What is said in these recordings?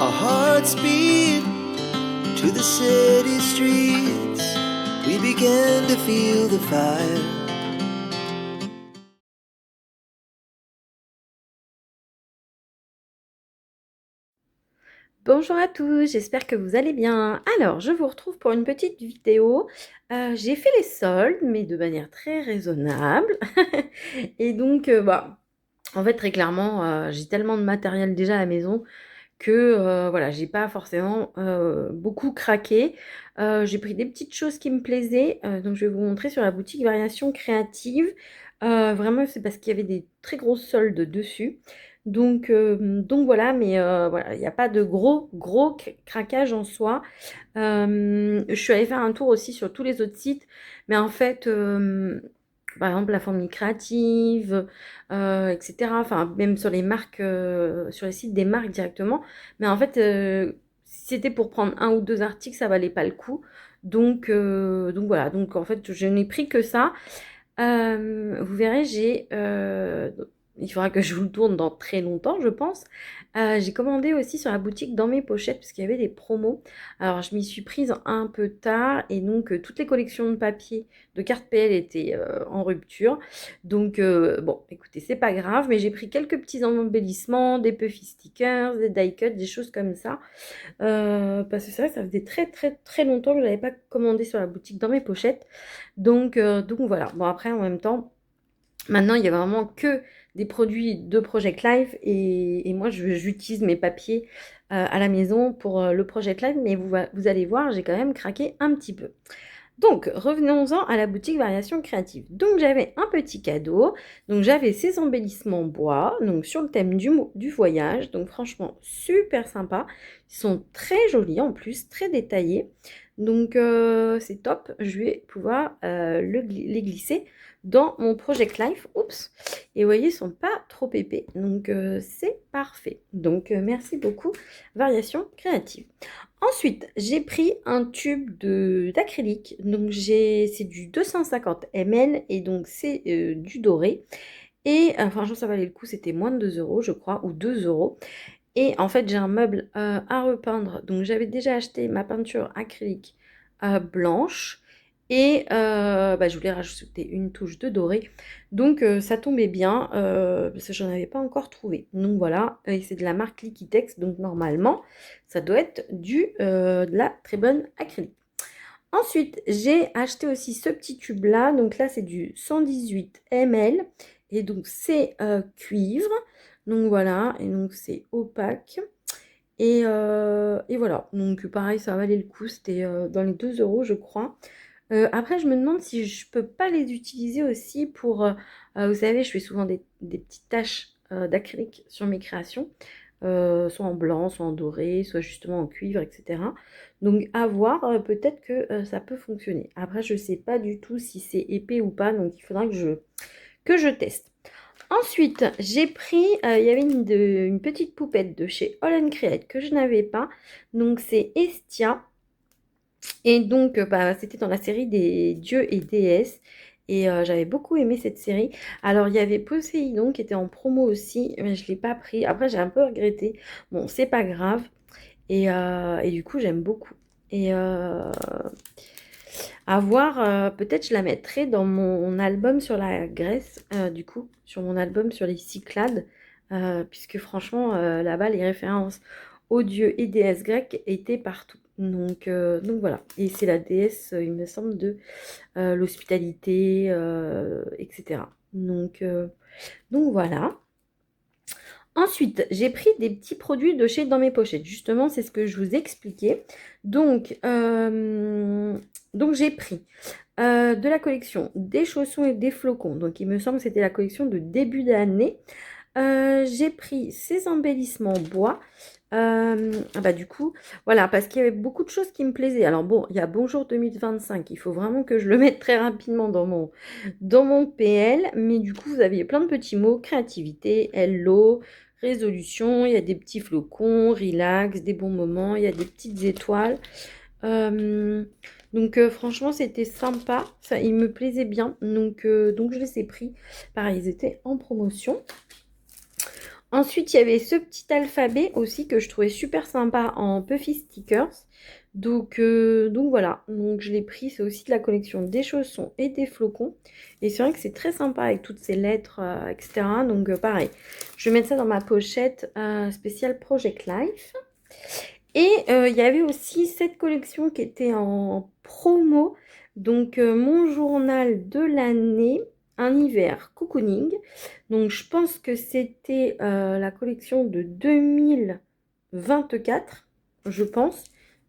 Our hearts beat to the city streets. We began to feel the fire. Bonjour à tous, j'espère que vous allez bien. Alors, je vous retrouve pour une petite vidéo. J'ai fait les soldes, mais de manière très raisonnable. Et donc, en fait, très clairement, j'ai tellement de matériel déjà à la maison que voilà, j'ai pas forcément beaucoup craqué. J'ai pris des petites choses qui me plaisaient, donc je vais vous montrer sur la boutique Variation Créative. Vraiment, c'est parce qu'il y avait des très grosses soldes dessus. Donc voilà, mais voilà, il n'y a pas de gros craquage en soi. Je suis allée faire un tour aussi sur tous les autres sites, mais en fait, par exemple, la Fourmi Créative, etc. Enfin, même sur les marques, sur les sites des marques directement. Mais en fait, si c'était pour prendre un ou deux articles, ça valait pas le coup. Donc voilà. Donc en fait, je n'ai pris que ça. Vous verrez, il faudra que je vous le tourne dans très longtemps, je pense. J'ai commandé aussi sur la boutique Dans mes pochettes parce qu'il y avait des promos. Alors, je m'y suis prise un peu tard et donc toutes les collections de papier de cartes PL étaient en rupture. Donc, bon, écoutez, c'est pas grave, mais j'ai pris quelques petits embellissements, des puffy stickers, des die cuts, des choses comme ça. Parce que c'est vrai que ça faisait très longtemps que je n'avais pas commandé sur la boutique Dans mes pochettes. Donc voilà. Bon, après, en même temps, maintenant, il y a vraiment que des produits de Project Life et moi, j'utilise mes papiers à la maison pour le Project Life, mais vous allez voir, j'ai quand même craqué un petit peu. Donc, revenons-en à la boutique Variation Créative. Donc, j'avais un petit cadeau. Donc, j'avais ces embellissements bois, donc sur le thème du voyage. Donc, franchement, super sympa. Ils sont très jolis en plus, très détaillés. Donc, c'est top. Je vais pouvoir les glisser dans mon Project Life. Oups. Et vous voyez, ils sont pas trop épais. Donc, c'est parfait. Donc, merci beaucoup, Variation Créative. Ensuite, j'ai pris un tube d'acrylique. Donc, c'est du 250 ml et donc c'est du doré. Et franchement, ça valait le coup. C'était moins de 2 euros, je crois, ou 2 euros. Et en fait, j'ai un meuble à repeindre. Donc, j'avais déjà acheté ma peinture acrylique blanche. Et je voulais rajouter une touche de doré. Donc, ça tombait bien parce que j'en avais pas encore trouvé. Donc, voilà. Et c'est de la marque Liquitex. Donc, normalement, ça doit être de la très bonne acrylique. Ensuite, j'ai acheté aussi ce petit tube-là. Donc là, c'est du 118 ml. Et donc, c'est cuivre. Donc voilà. Et donc, c'est opaque. Et voilà. Donc, pareil, ça valait le coup. C'était dans les 2 euros, je crois. Après, je me demande si je peux pas les utiliser aussi pour... vous savez, je fais souvent des petites taches d'acrylique sur mes créations, soit en blanc, soit en doré, soit justement en cuivre, etc. Donc, à voir, peut-être que ça peut fonctionner. Après, je sais pas du tout si c'est épais ou pas, donc il faudra que je teste. Ensuite, j'ai pris, il y avait une petite poupette de chez All Create que je n'avais pas. Donc, c'est Estia. Et donc, c'était dans la série des dieux et déesses. Et j'avais beaucoup aimé cette série. Alors, il y avait Poséidon qui était en promo aussi, mais je ne l'ai pas pris. Après, j'ai un peu regretté. Bon, c'est pas grave. Et du coup, j'aime beaucoup. Et à voir, peut-être je la mettrai dans mon album sur la Grèce, du coup, sur mon album sur les Cyclades, puisque franchement, là-bas, les références aux dieux et déesses grecques étaient partout. Donc voilà. Et c'est la déesse, il me semble, de l'hospitalité, etc. Donc voilà. Ensuite, j'ai pris des petits produits de chez Dans mes pochettes. Justement, c'est ce que je vous expliquais. Donc j'ai pris de la collection des chaussons et des flocons. Donc il me semble que c'était la collection de début d'année. J'ai pris ces embellissements bois. Du coup, voilà, parce qu'il y avait beaucoup de choses qui me plaisaient. Alors bon, il y a Bonjour 2025, il faut vraiment que je le mette très rapidement dans mon PL. Mais du coup, vous aviez plein de petits mots, créativité, hello, résolution, il y a des petits flocons, relax, des bons moments, il y a des petites étoiles. Franchement, c'était sympa, ça, il me plaisait bien. Donc je les ai pris. Pareil, ils étaient en promotion. Ensuite, il y avait ce petit alphabet aussi que je trouvais super sympa en Puffy Stickers. Donc voilà, donc je l'ai pris, c'est aussi de la collection des chaussons et des flocons. Et c'est vrai que c'est très sympa avec toutes ces lettres, etc. Donc pareil, je vais mettre ça dans ma pochette spéciale Project Life. Et il y avait aussi cette collection qui était en promo. Donc mon journal de l'année, un hiver cocooning. Donc je pense que c'était la collection de 2024, je pense,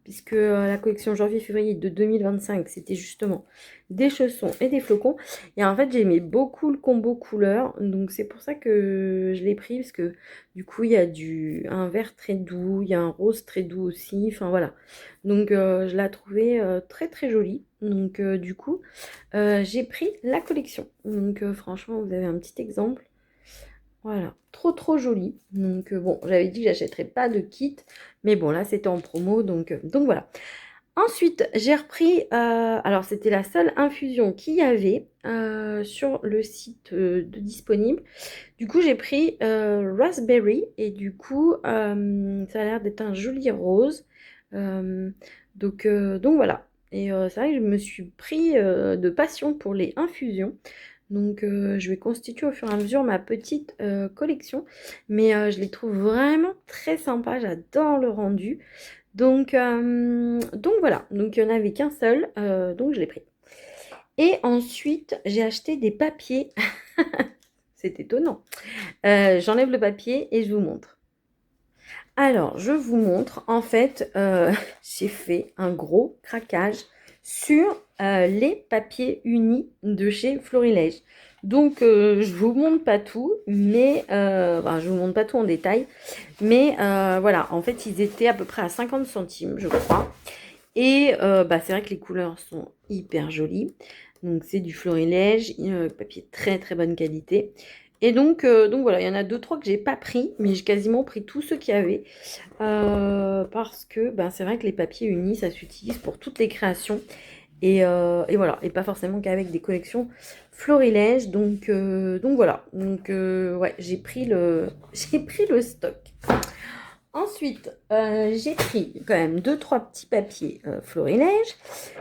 puisque la collection janvier-février de 2025, c'était justement des chaussons et des flocons. Et en fait, j'aimais beaucoup le combo couleur, donc c'est pour ça que je l'ai pris, parce que du coup, il y a un vert très doux, il y a un rose très doux aussi, enfin voilà. Donc je la trouvais très très jolie. Donc du coup, j'ai pris la collection. Donc franchement, vous avez un petit exemple. Voilà, trop trop joli. Donc bon, j'avais dit que j'achèterais pas de kit, mais bon là c'était en promo, donc voilà. Ensuite, j'ai repris, alors c'était la seule infusion qu'il y avait sur le site de disponible. Du coup, j'ai pris Raspberry et du coup, ça a l'air d'être un joli rose. Euh, donc voilà. Et c'est vrai que je me suis pris de passion pour les infusions. Donc je vais constituer au fur et à mesure ma petite collection. Mais je les trouve vraiment très sympas. J'adore le rendu. Donc voilà. Donc il n'y en avait qu'un seul. Donc je l'ai pris. Et ensuite, j'ai acheté des papiers. C'est étonnant. J'enlève le papier et je vous montre. Alors, je vous montre. En fait, j'ai fait un gros craquage sur les papiers unis de chez Florilège. Donc, je vous montre pas tout, mais enfin, je vous montre pas tout en détail. Mais voilà, en fait, ils étaient à peu près à 50 centimes, je crois. Et bah, c'est vrai que les couleurs sont hyper jolies. Donc c'est du florilège, papier très très bonne qualité. Et donc voilà, il y en a deux, trois que j'ai pas pris, mais j'ai quasiment pris tous ceux qu'il y avait. Parce que ben, c'est vrai que les papiers unis, ça s'utilise pour toutes les créations. Et voilà, et pas forcément qu'avec des collections florilèges. Donc voilà. Donc ouais, j'ai pris le stock. Ensuite, j'ai pris quand même deux, trois petits papiers florilèges.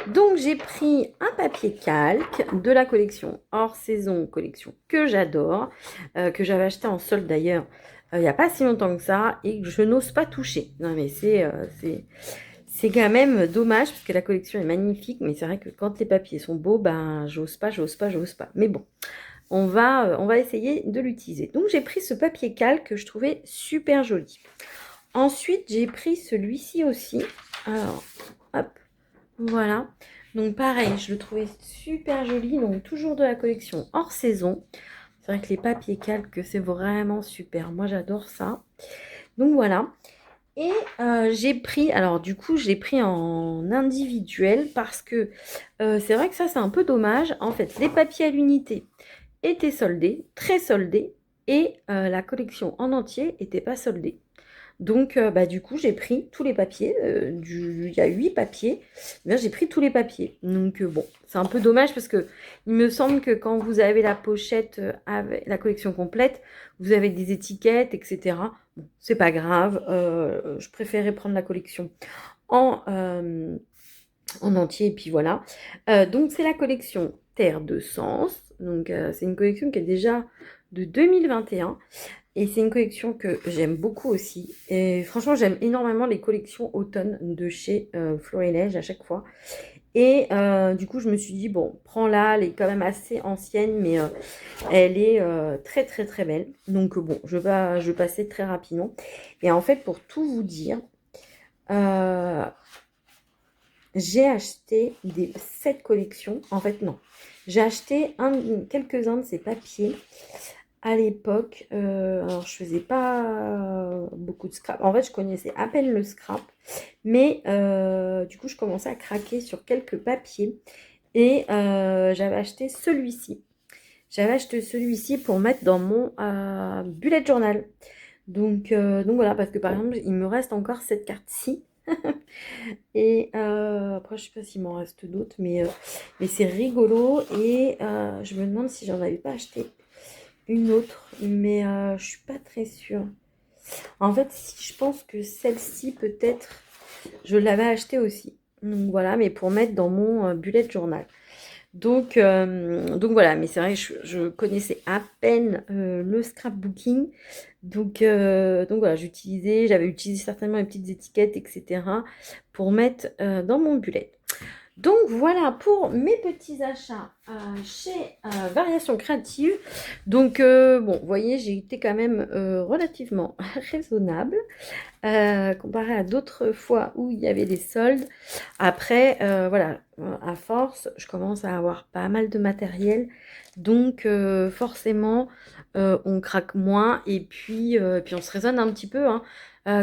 Donc, j'ai pris un papier calque de la collection hors saison, collection que j'adore, que j'avais acheté en solde d'ailleurs il n'y a pas si longtemps que ça et que je n'ose pas toucher. Non, mais c'est quand même dommage parce que la collection est magnifique, mais c'est vrai que quand les papiers sont beaux, ben, j'ose pas, j'ose pas, j'ose pas. Mais bon, on va essayer de l'utiliser. Donc, j'ai pris ce papier calque que je trouvais super joli. Ensuite, j'ai pris celui-ci aussi. Alors, hop, voilà. Donc pareil, je le trouvais super joli. Donc toujours de la collection hors saison. C'est vrai que les papiers calques, c'est vraiment super. Moi, j'adore ça. Donc voilà. Et j'ai pris, alors du coup, j'ai pris en individuel parce que c'est vrai que ça, c'est un peu dommage. En fait, les papiers à l'unité étaient soldés, très soldés. Et la collection en entier n'était pas soldée. Donc, bah, du coup, j'ai pris tous les papiers. Il y a 8 papiers. Eh bien, j'ai pris tous les papiers. Donc, bon, c'est un peu dommage parce que il me semble que quand vous avez la pochette avec la collection complète, vous avez des étiquettes, etc. Bon, c'est pas grave. Je préférais prendre la collection en, euh, en entier. Et puis voilà. Donc, c'est la collection Terre de Sens. Donc, c'est une collection qui est déjà de 2021. Et c'est une collection que j'aime beaucoup aussi. Et franchement, j'aime énormément les collections automne de chez Florilège à chaque fois. Et du coup, je me suis dit, bon, prends-la, elle est quand même assez ancienne, mais elle est très très très belle. Donc bon, je vais passer très rapidement. Et en fait, pour tout vous dire, euh, j'ai acheté cette collection. En fait, non. J'ai acheté quelques-uns de ces papiers à l'époque. Alors, je faisais pas beaucoup de scrap. En fait, je connaissais à peine le scrap. Mais du coup, je commençais à craquer sur quelques papiers. Et j'avais acheté celui-ci. J'avais acheté celui-ci pour mettre dans mon bullet journal. Donc voilà, parce que par exemple, il me reste encore cette carte-ci. Et après, je sais pas s'il m'en reste d'autres, mais c'est rigolo. Et je me demande si j'en avais pas acheté une autre, mais je suis pas très sûre. En fait, si, je pense que celle-ci, peut-être, je l'avais achetée aussi. Donc voilà, mais pour mettre dans mon bullet journal. Donc voilà, mais c'est vrai que je connaissais à peine le scrapbooking. Donc voilà, j'avais utilisé certainement les petites étiquettes, etc. pour mettre dans mon bullet. Donc voilà pour mes petits achats chez Variations Créatives. Donc bon, vous voyez, j'ai été quand même relativement raisonnable comparé à d'autres fois où il y avait des soldes. Après, voilà, à force, je commence à avoir pas mal de matériel. Donc forcément, on craque moins et puis on se raisonne un petit peu, hein.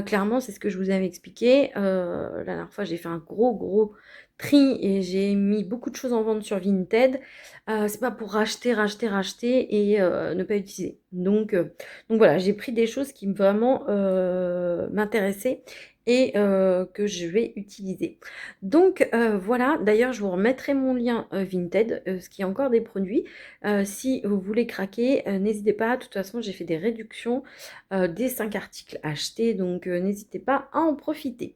Clairement, c'est ce que je vous avais expliqué. La dernière fois, j'ai fait un gros tri et j'ai mis beaucoup de choses en vente sur Vinted. C'est pas pour racheter et ne pas utiliser. Donc voilà, j'ai pris des choses qui vraiment m'intéressaient et que je vais utiliser. Donc voilà, d'ailleurs je vous remettrai mon lien Vinted, ce qui est encore des produits. Si vous voulez craquer, n'hésitez pas. De toute façon, j'ai fait des réductions des 5 articles achetés, donc n'hésitez pas à en profiter.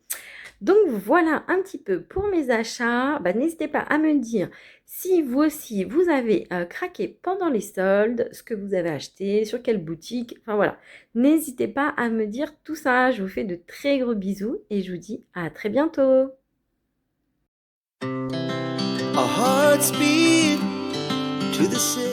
Donc voilà un petit peu pour mes achats. Bah, n'hésitez pas à me dire si vous aussi vous avez craqué pendant les soldes, ce que vous avez acheté, sur quelle boutique, enfin voilà. N'hésitez pas à me dire tout ça. Je vous fais de très gros bisous et je vous dis à très bientôt. Our hearts beat to the city.